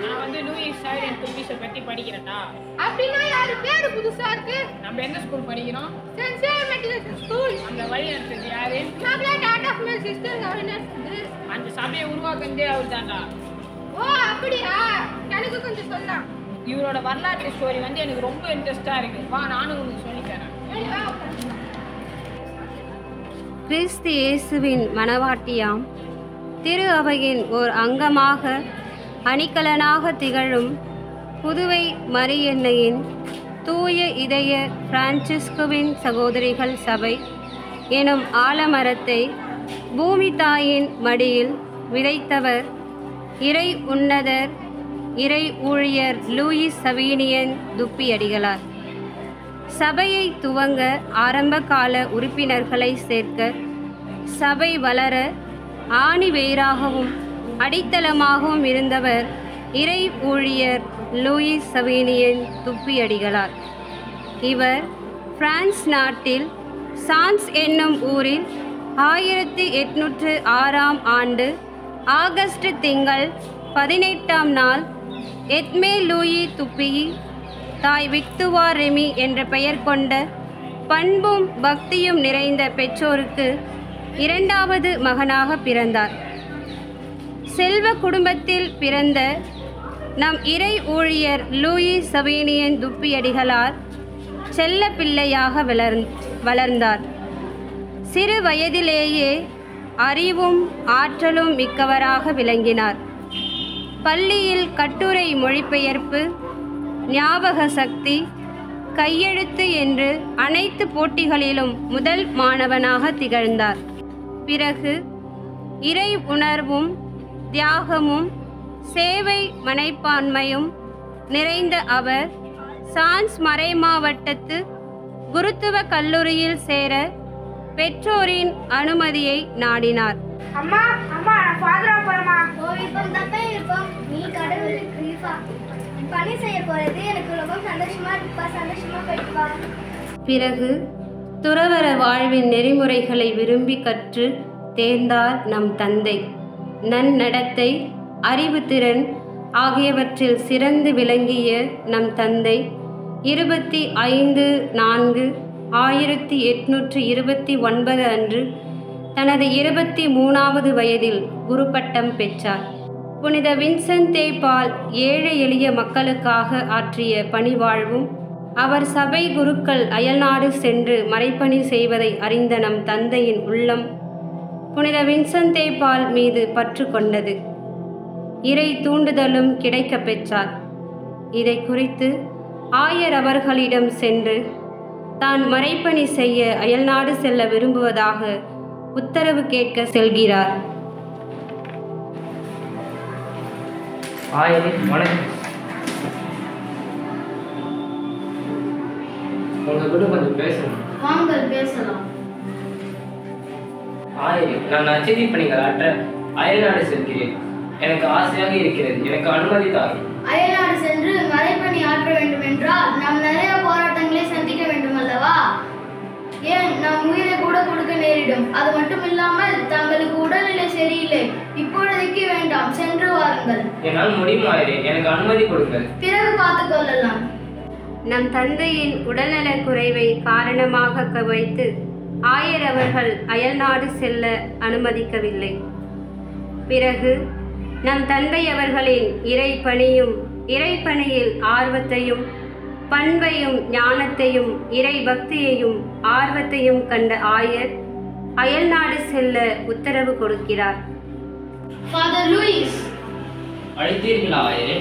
நான் வந்து Lewis silent துப்பிஸை பற்றி படிக்கிறேன்டா. அப்படின்னா யாரு பேரு புதுசா இருக்கு? நம்ம எந்த ஸ்கூல் படிக்கிறோம்? Saint Xavier matriculation school. அந்த வழி நடத்துறது யாரு? Immaculate heart of my sister governance. அந்த சபையை உருவாக்குனதே அவர் தான்டா. ஓ அப்படியா? எனக்கு கொஞ்சம் சொல்லலாம். இவரோட வரலாற்று ஸ்டோரி வந்து எனக்கு ரொம்ப இன்ட்ரெஸ்டா இருக்கு. வா நானும் உங்களுக்கு சொல்லித்தரேன். கிறிஸ்து இயேசுவின் மணவாட்டியாம் திரு அவையின் ஓர் அங்கமாக அணிகலனாக திகழும் புதுவை மரியன்னையின் தூய இதய பிரான்சிஸ்குவின் சகோதரிகள் சபை எனும் ஆலமரத்தை பூமி தாயின் மடியில் விதைத்தவர் இறை உன்னதர் இறை ஊழியர் லூயிஸ் சவீனியன் துப்பியடிகளார். சபையை துவங்க ஆரம்பகால உறுப்பினர்களை சேர்க்க சபை வளர ஆணிவேராகவும் அடித்தளமாகவும் இருந்தவர் இறை ஊழியர் லூயிஸ் சவீனியன் துப்பியடிகளார். இவர் பிரான்ஸ் நாட்டில் சான்ஸ் என்னும் ஊரில் 1806 ஆண்டு ஆகஸ்ட் திங்கள் 18ஆம் நாள் எத்மே லூயி துப்பியி தாய் விக்துவா ரெமி என்ற பெயர் கொண்ட பண்பும் பக்தியும் நிறைந்த பெற்றோருக்கு இரண்டாவது மகனாக பிறந்தார். செல்வ குடும்பத்தில் பிறந்த நம் இறை ஊழியர் லூயிஸ் சவீனியன் துப்பியடிகளார் செல்ல பிள்ளையாக வளர்ந்தார். சிறு வயதிலேயே அறிவும் ஆற்றலும் மிக்கவராக விளங்கினார். பள்ளியில் கட்டுரை மொழிபெயர்ப்பு, ஞாபக சக்தி, கையெழுத்து என்று அனைத்து போட்டிகளிலும் முதல் மாணவனாக திகழ்ந்தார். பிறகு இறை உணர்வும் தியாகமும் சேவை மனைப்பான்மையும் நிறைந்த அவர் சான்ஸ் மறைமாவட்டத்து குருத்துவ கல்லூரியில் சேர பெற்றோரின் அனுமதியை நாடினார். அம்மா அம்மா நான் ஃபாதரா போறேமா. விருப்பம் தப்பே விருப்பம். நீ கடவுளுக்கு பணி செய்ய போறது எனக்கு ரொம்ப சந்தோஷமா இருக்குப்பா. சந்தோஷமா போயிட்டு வா. பிறகு துறவற வாழ்வின் நெறிமுறைகளை விரும்பி கற்று தேர்ந்தார் நம் தந்தை. நன்னடத்தை, அறிவுத்திறன் ஆகியவற்றில் சிறந்து விளங்கிய நம் தந்தை 25/4/1829 அன்று தனது 23வது வயதில் குருப்பட்டம் பெற்றார். புனித வின்சென்ட் தே பால் ஏழை எளிய மக்களுக்காக ஆற்றிய பணிவாழ்வும் அவர் சபை குருக்கள் அயல்நாடு சென்று மறைப்பணி செய்வதை அறிந்த நம் தந்தையின் உள்ளம் புனித வின்சென்ட் தே பால் மீது பற்று கொண்டது. இறை தூண்டுதலும் கிடைக்க பெற்றார். இதை குறித்து ஆயர் அவர்களிடம் சென்று தான் மறைப்பணி செய்ய அயல்நாடு செல்ல விரும்புவதாக உத்தரவு கேட்க செல்கிறார். கொஞ்சம் பேசணும். வாங்கள் பேசலாம். நான் நச்செய்தி பணிகள் ஆற்ற அயல்நாடு செல்கிறேன். எனக்கு ஆசையாக இருக்கிறது. எனக்கு அனுமதி தாரும். அயல்நாடு சென்று மறைப்பணி ஆற்ற வேண்டும் என்றால் நாம் நிறைய போராட்டங்களை சந்திக்க வேண்டும் அல்லவா? ஏன் நம் உயிரை கூட கொடுக்க நேரிடும். அது மட்டும் இல்லாமல் தங்களுக்கு உடல்நிலை சரியில்லை. இப்பொழுதைக்கு வேண்டாம், சென்று வாருங்கள். என்னால் முடியும் ஆயரே, எனக்கு அனுமதி கொடுங்கள். பிறகு பார்த்துக் கொள்ளலாம். நம் தந்தையின் உடல்நலக் குறைவை காரணமாக வைத்து ஆயர் அவர்கள் அயல்நாடு செல்ல அனுமதிக்கவில்லை. பிறகு நம் தந்தை அவர்களின் இறைப்பணியும் இறைப்பணியில் ஆர்வத்தையும் பண்பையும் ஞானத்தையும் இறை பக்தியையும் ஆர்வத்தையும் கண்ட ஆயர் அயல்நாடு செல்ல உத்தரவு கொடுக்கிறார். Father Louis. அழைத்தீர்களா ஆயரே?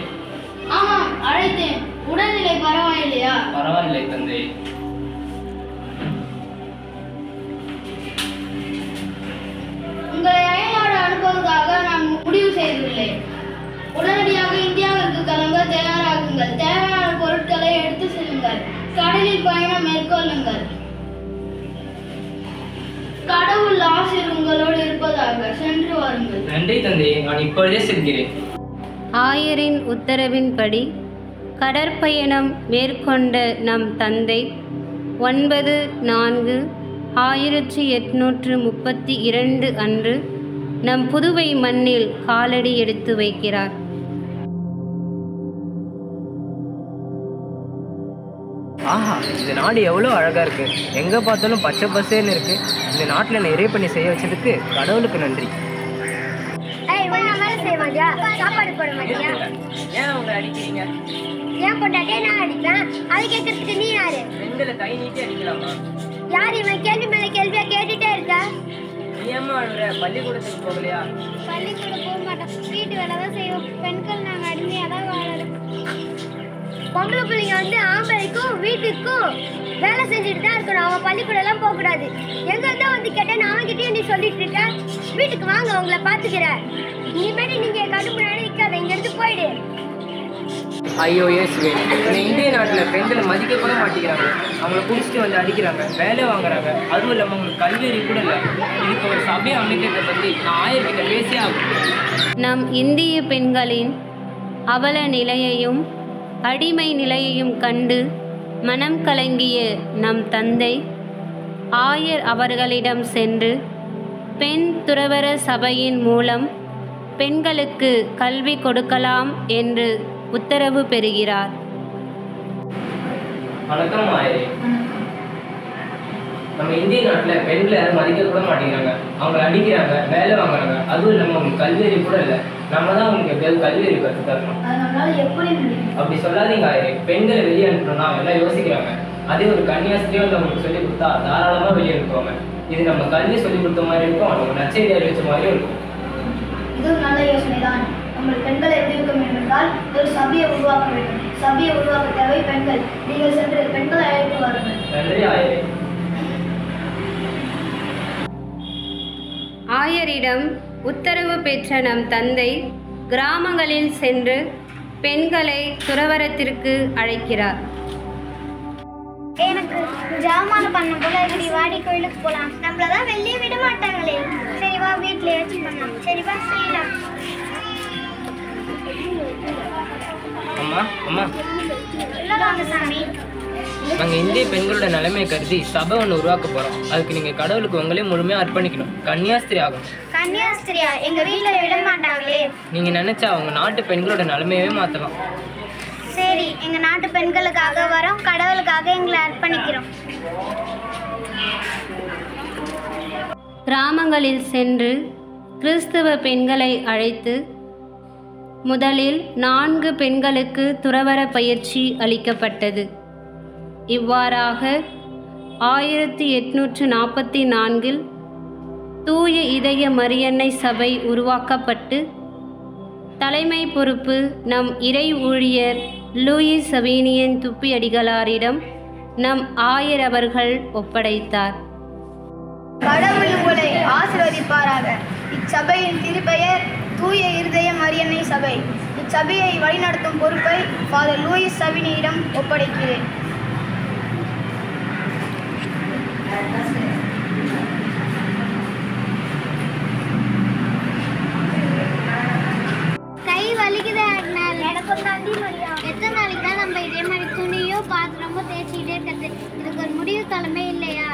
ஆமாம், அழைத்தேன். உடல்நிலை பரவாயில்லையா? பரவாயில்லை தந்தை. உங்களை அயல்நாடு அனுப்புவதற்காக நான் முடிவு செய்துள்ளேன். உடனடியாக இந்தியாவிற்கு கிளம்ப தயாராகுங்கள். தேவையான பொருட்களை எடுத்து செல்லுங்கள். கடலில் பயணம் மேற்கொள்ளுங்கள். கடவுள் ஆசீர் உங்களோடு இருப்பதாக. சென்று வாருங்கள். நன்றி தந்தை, நான் இப்பொழுதே செல்கிறேன். ஆயரின் உத்தரவின்படி கடற்பயணம் மேற்கொண்ட நம் தந்தை 9/4/1832 அன்று நம் புதுவை மண்ணில் காலடி எடுத்து வைக்கிறார். ஆஹா, இந்த நாடு எவ்வளோ அழகாக இருக்குது. எங்கே பார்த்தாலும் பச்சை பசேன்னு இருக்குது. இந்த நாட்டில் என்னை இறைப்பணி செய்ய வச்சதுக்கு கடவுளுக்கு நன்றி. சாப்பாடு போட மாட்டியா? ஏன் அவங்க அடிக்கிறீங்க? ஏன் பொண்டாட்டியே நான் அடிப்பேன், அதை கேட்கறதுக்கு நீ யாரு? பெண்களை கை நீட்டி அடிக்கலாமா? யார் இவன் கேள்வி மேல கேள்வியா கேட்டுட்டே இருக்க? நீ ஏம்மா அழுற? பள்ளிக்கூடத்துக்கு போகலையா? பள்ளிக்கூடம் போக மாட்டோம், வீட்டு வேலை தான் செய்வோம். பெண்கள் நாங்கள் அடிமையாக தான் வாழறோம். பொம்பளை பிள்ளைங்க வந்து ஆம்பளைக்கும் வீட்டுக்கும் வேலை செஞ்சுட்டு தான் இருக்கணும். அவன் பள்ளிக்கூடம் எல்லாம் போகக்கூடாது. எங்க தான் வந்து கேட்டேன், அவன்கிட்டயும் நீ சொல்லிட்டு இருக்க. வீட்டுக்கு வாங்க, உங்களை பாத்துக்கிறேன். இனிமேட்டு நீங்க கடுப்புனாலே நிற்காத, இங்க இருந்து போயிடு. ஐயோ இயேசுவே, இந்த இந்திய நாட்டில் பெண்களை மதிக்க கூட மாட்டேங்கிறாங்க. அவங்கள குடிச்சிட்டு வந்து அடிக்கிறாங்க, வேலை வாங்குறாங்க. அதுவும் இல்லாமல் அவங்களுக்கு கல்வியறி கூட இல்லை. இதுக்கு ஒரு சபையை அமைக்கிறத பற்றி நான் ஆயர்கிட்ட பேசியே ஆகும். நம் இந்திய பெண்களின் அவல நிலையையும் அடிமை நிலையையும் கண்டு மனம் கலங்கிய நம் தந்தை ஆயர் அவர்களிடம் சென்று பெண் துறவற சபையின் மூலம் பெண்களுக்கு கல்வி கொடுக்கலாம் என்று உத்தரவு பெறுகிறார். வணக்கம் ஆயரே. நம்ம இந்திய நாட்டில் பெண்களை யாரும் மதிக்க கூட மாட்டேங்கிறாங்க. அவங்களை அடிக்கிறாங்க, வேலை வாங்குறாங்க. அதுவும் இல்லாமல் அவங்களுக்கு கல்வியறி கூட இல்லை. நம்ம தான் அவங்களுக்கு எப்படியாவது கல்வியறி கற்று தரணும். அப்படி சொல்லாதீங்க ஆயரே. பெண்களை வெளியே அனுப்பணும்னா எல்லாம் யோசிக்கிறாங்க. அதே ஒரு கன்னியாஸ்திரியோ அவங்களுக்கு சொல்லிக் கொடுத்தா தாராளமாக வெளியே அனுப்புவாங்க. இது நம்ம கல்வி சொல்லிக் கொடுத்த மாதிரி இருக்கும், நம்ம நற்செய்தி அறிவிச்ச மாதிரியும் இருக்கும். இதுவும் நல்ல யோசனை தான். நம்ம பெண்களை விடுவிக்க வேண்டும் என்றால் ஒரு சபையை உருவாக்க வேண்டும். சபையை உருவாக்க தேவை பெண்கள். நீங்கள் சென்று பெண்களை அழைத்து வாருங்கள். நன்றி ஆயரே. ஆயரிடம் உத்தரவு பெற்ற நம் தந்தை கிராமங்களில் சென்று பெண்களை துறவரத்திற்கு அழைக்கிறார். எனக்கு ஜாமான பண்ண போல இப்படி வாடி கோயிலுக்கு போலாம். நம்மளதான் வெளியே விட மாட்டாங்களே. சரிவா, வீட்டுல ஏச்சு பண்ணலாம். சரிவா, செய்யலாம். அம்மா அம்மா, வாங்க சாமி. நாங்கள் இந்திய பெண்களோட நிலைமையை கருதி சபை ஒன்று உருவாக்க போகிறோம். அதுக்கு நீங்கள் கடவுளுக்கு உங்களே முழுமையாக அர்ப்பணிக்கணும். கன்னியாஸ்திரி ஆகணும். கன்னியாஸ்திரியா? எங்க வீட்டுல விட மாட்டாங்களே. நீங்கள் நினச்சா அவங்க நாட்டு பெண்களோட நிலைமையவே மாற்றலாம். சரி, எங்க நாட்டு பெண்களுக்காக வரோம், கடவுளுக்காக எங்களை அர்ப்பணிக்கிறோம். கிராமங்களில் சென்று கிறிஸ்தவ பெண்களை அழைத்து முதலில் 4 பெண்களுக்கு துறவற பயிற்சி அளிக்கப்பட்டது. இவ்வாறாக 1844 தூய இதய மரியன்னை சபை உருவாக்கப்பட்டு தலைமை பொறுப்பு நம் இறை ஊழியர் லூயிஸ் சவேனியன் துப்பியடிகளாரிடம் நம் ஆயர் அவர்கள் ஒப்படைத்தார். கடவுள் உங்களை ஆசீர்வதிப்பாராக. இச்சபையின் திருப்பெயர் தூய இருதய மரியன்னை சபை. இச்சபையை வழிநடத்தும் பொறுப்பை ஃபாதர் லூயிஸ் சவேனியிடம் ஒப்படைக்கிறேன். கை வலிக்குதா? எனக்கும் தாண்டி மரியா. எத்தனை நாளைக்கு தான் நம்ம இதே மாதிரி துணியோ பாத்திரமோ தேய்ச்சிக்கிட்டே இருக்கிறது? இதுக்கு ஒரு முடிவு தலைமை இல்லையா?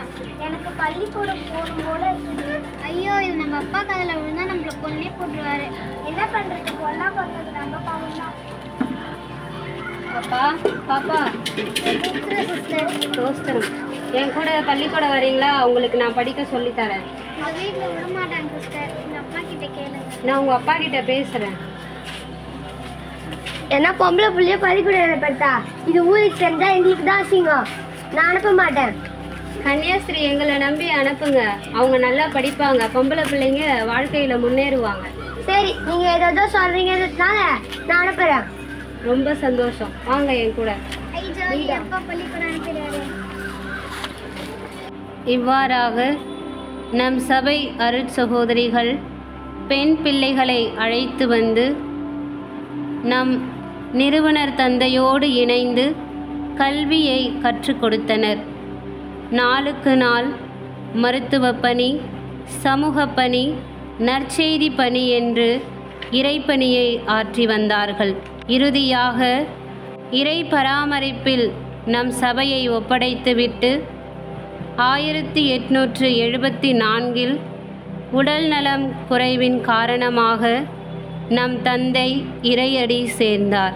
எனக்கு பள்ளிக்கூடம் போகணும் போல இருக்குது. ஐயோ, இது நம்ம அப்பா காதில் விழுந்தா நம்மள கொன்னே போட்டுருவாரு. என்ன பண்றது? கொல்லா போடுறது நம்ம பாவம் தான். பாப்பா பாப்பா தோஸ்தரம், என் கூட பள்ளிக்கூடம் வரீங்களா? உங்களுக்கு நான் படிக்க சொல்லித்தரேன். எங்கள் வீட்டில் விட மாட்டாங்க சிஸ்டர். எங்கள் அப்பா கிட்ட கேளுங்க. நான் உங்கள் அப்பா கிட்ட பேசுகிறேன். ஏன்னா பொம்பளை பிள்ளைய பள்ளிக்கூடம் படுத்தா இது ஊருக்கு செஞ்சா எங்களுக்கு தான் அசிங்கம். நான் அனுப்ப மாட்டேன். கன்னியாஸ்திரி எங்களை நம்பி அனுப்புங்க. அவங்க நல்லா படிப்பாங்க. பொம்பளை பிள்ளைங்க வாழ்க்கையில் முன்னேறுவாங்க. சரி, நீங்க ஏதோ சொல்றீங்கன்றதுனால நான் அனுப்புறேன். ரொம்ப சந்தோஷம். வாங்க என் கூட. அப்பா பள்ளிக்கூடம் அனுப்பிடுறாரு. இவ்வாறாக நம் சபை அருட்சகோதரிகள் பெண் பிள்ளைகளை அழைத்து வந்து நம் நிறுவனர் தந்தையோடு இணைந்து கல்வியை கற்றுக் கொடுத்தனர். நாளுக்கு நாள் மருத்துவ பணி, சமூக பணி, நற்செய்தி பணி என்று இறைப்பணியை ஆற்றி வந்தார்கள். இறுதியாக இறை பராமரிப்பில் நம் சபையை ஒப்படைத்துவிட்டு 1874 உடல் நலம் குறைவின் காரணமாக நம் தந்தை இறையடி சேர்ந்தார்.